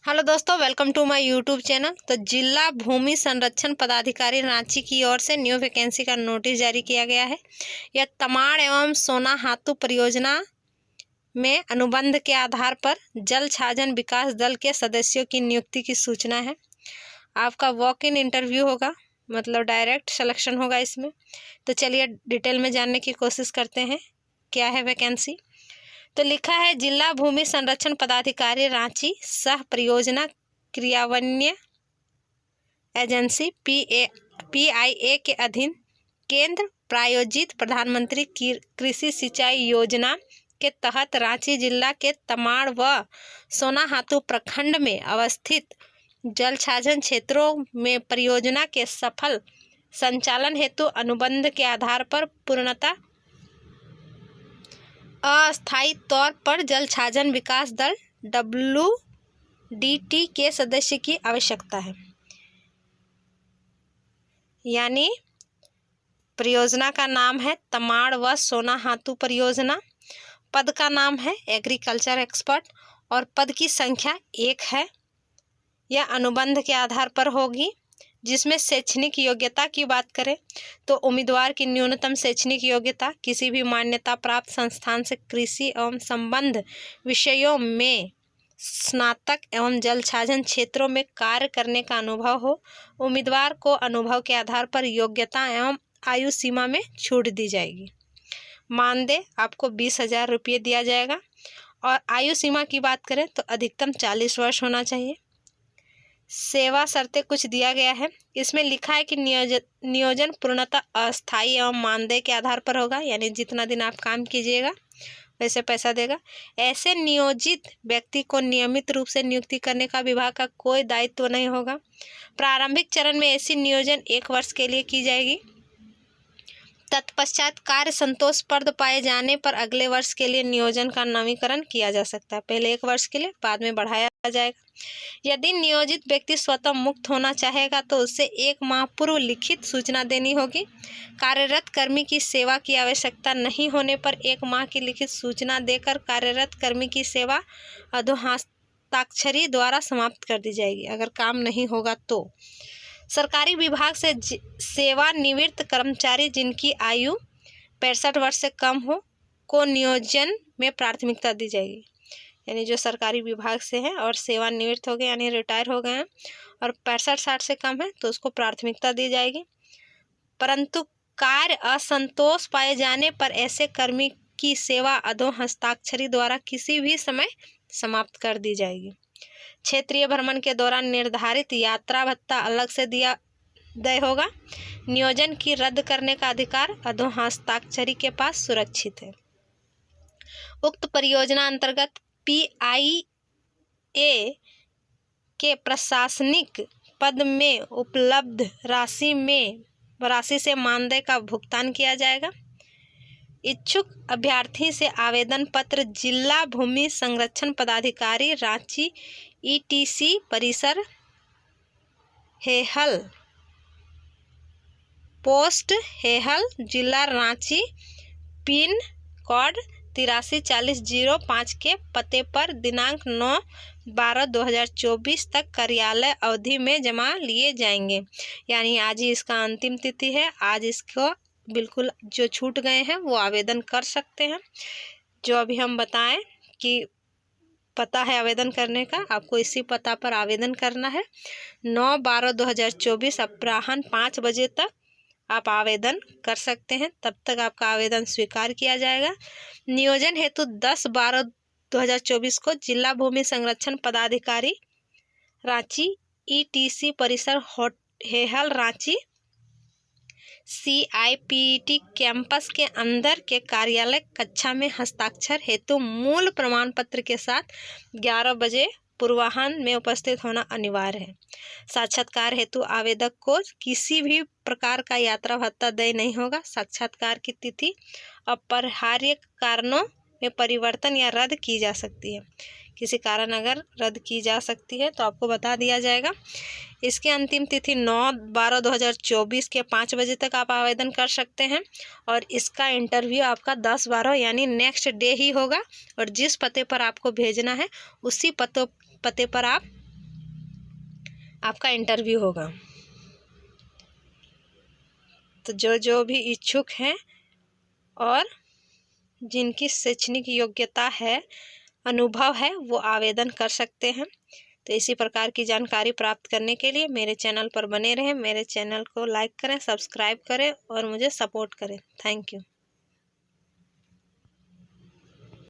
Hello दोस्तों, welcome to my YouTube channel. तो जिला भूमि संरक्षण पदाधिकारी रांची की ओर से न्यू वैकेंसी का नोटिस जारी किया गया है। यह तमाड़ एवं सोनाहातू परियोजना में अनुबंध के आधार पर जल छाजन विकास दल के सदस्यों की नियुक्ति की सूचना है। आपका वॉक इन इंटरव्यू होगा, मतलब डायरेक्ट सिलेक्शन होगा इसमें। तो चलिए डिटेल में जानने की कोशिश करते हैं क्या है वैकेंसी। तो लिखा है जिला भूमि संरक्षण पदाधिकारी रांची सह परियोजना क्रियान्वयन एजेंसी PIA के अधीन केंद्र प्रायोजित प्रधानमंत्री कृषि सिंचाई योजना के तहत रांची जिला के तमाड़ व सोनाहातू प्रखंड में अवस्थित जल छाजन क्षेत्रों में परियोजना के सफल संचालन हेतु अनुबंध के आधार पर पूर्णतः अस्थायी तौर पर जल छाजन विकास दल WDT के सदस्य की आवश्यकता है। यानी परियोजना का नाम है तमाड़ व सोनाहातू परियोजना। पद का नाम है एग्रीकल्चर एक्सपर्ट और पद की संख्या 1 है। यह अनुबंध के आधार पर होगी। जिसमें शैक्षणिक योग्यता की बात करें तो उम्मीदवार की न्यूनतम शैक्षणिक योग्यता किसी भी मान्यता प्राप्त संस्थान से कृषि एवं संबद्ध विषयों में स्नातक एवं जल छाजन क्षेत्रों में कार्य करने का अनुभव हो। उम्मीदवार को अनुभव के आधार पर योग्यता एवं आयु सीमा में छूट दी जाएगी। मानदेय आपको 20,000 रुपये दिया जाएगा। और आयु सीमा की बात करें तो अधिकतम 40 वर्ष होना चाहिए। सेवा शर्तें कुछ दिया गया है। इसमें लिखा है कि नियोजन पूर्णतः अस्थायी एवं मानदेय के आधार पर होगा। यानी जितना दिन आप काम कीजिएगा वैसे पैसा देगा। ऐसे नियोजित व्यक्ति को नियमित रूप से नियुक्ति करने का विभाग का कोई दायित्व नहीं होगा। प्रारंभिक चरण में ऐसी नियोजन 1 वर्ष के लिए की जाएगी। तत्पश्चात कार्य संतोषप्रद पाए जाने पर अगले वर्ष के लिए नियोजन का नवीकरण किया जा सकता है। पहले 1 वर्ष के लिए, बाद में बढ़ाया जाएगा। यदि नियोजित व्यक्ति स्वतः मुक्त होना चाहेगा तो उसे 1 माह पूर्व लिखित सूचना देनी होगी। कार्यरत कर्मी की सेवा की आवश्यकता नहीं होने पर 1 माह की लिखित सूचना देकर कार्यरत कर्मी की सेवा अधोहस्ताक्षरी द्वारा समाप्त कर दी जाएगी। अगर काम नहीं होगा तो सरकारी विभाग से सेवानिवृत्त कर्मचारी जिनकी आयु 65 वर्ष से कम हो को नियोजन में प्राथमिकता दी जाएगी। यानी जो सरकारी विभाग से हैं और सेवानिवृत्त हो गए यानी रिटायर हो गए हैं और 65-60 से कम है तो उसको प्राथमिकता दी जाएगी। परंतु कार्य असंतोष पाए जाने पर ऐसे कर्मी की सेवा अधोहस्ताक्षरी द्वारा किसी भी समय समाप्त कर दी जाएगी। क्षेत्रीय भ्रमण के दौरान निर्धारित यात्रा भत्ता अलग से दिया तय होगा। नियोजन की रद्द करने का अधिकार अधोहस्ताक्षरी के पास सुरक्षित है। उक्त परियोजना अंतर्गत PIA के प्रशासनिक पद में उपलब्ध राशि से मानदेय का भुगतान किया जाएगा। इच्छुक अभ्यर्थी से आवेदन पत्र जिला भूमि संरक्षण पदाधिकारी रांची ETC परिसर हेहल, पोस्ट हेहल, जिला रांची, पिन कोड 834005 के पते पर दिनांक 9/12/2024 तक कार्यालय अवधि में जमा लिए जाएंगे। यानी आज ही इसका अंतिम तिथि है। आज इसको बिल्कुल जो छूट गए हैं वो आवेदन कर सकते हैं। जो अभी हम बताएं कि पता है आवेदन करने का, आपको इसी पता पर आवेदन करना है। 9/12/2024 अपराह्न 5 बजे तक आप आवेदन कर सकते हैं। तब तक आपका आवेदन स्वीकार किया जाएगा। नियोजन हेतु 10/12/2024 को जिला भूमि संरक्षण पदाधिकारी रांची ETC परिसर हेहल रांची CIPT कैंपस के अंदर के कार्यालय कक्षा में हस्ताक्षर हेतु मूल प्रमाण पत्र के साथ 11 बजे पूर्वाह्न में उपस्थित होना अनिवार्य है। साक्षात्कार हेतु आवेदक को किसी भी प्रकार का यात्रा भत्ता देय नहीं होगा। साक्षात्कार की तिथि अपरिहार्य कारणों में परिवर्तन या रद्द की जा सकती है। किसी कारण अगर रद्द की जा सकती है तो आपको बता दिया जाएगा। इसकी अंतिम तिथि 9/12/2024 के 5 बजे तक आप आवेदन कर सकते हैं। और इसका इंटरव्यू आपका 10/12 यानी नेक्स्ट डे ही होगा। और जिस पते पर आपको भेजना है उसी पते पर आप आपका इंटरव्यू होगा। तो जो भी इच्छुक हैं और जिनकी शैक्षणिक योग्यता है, अनुभव है, वो आवेदन कर सकते हैं। तो इसी प्रकार की जानकारी प्राप्त करने के लिए मेरे चैनल पर बने रहें। मेरे चैनल को लाइक करें, सब्सक्राइब करें और मुझे सपोर्ट करें। Thank you.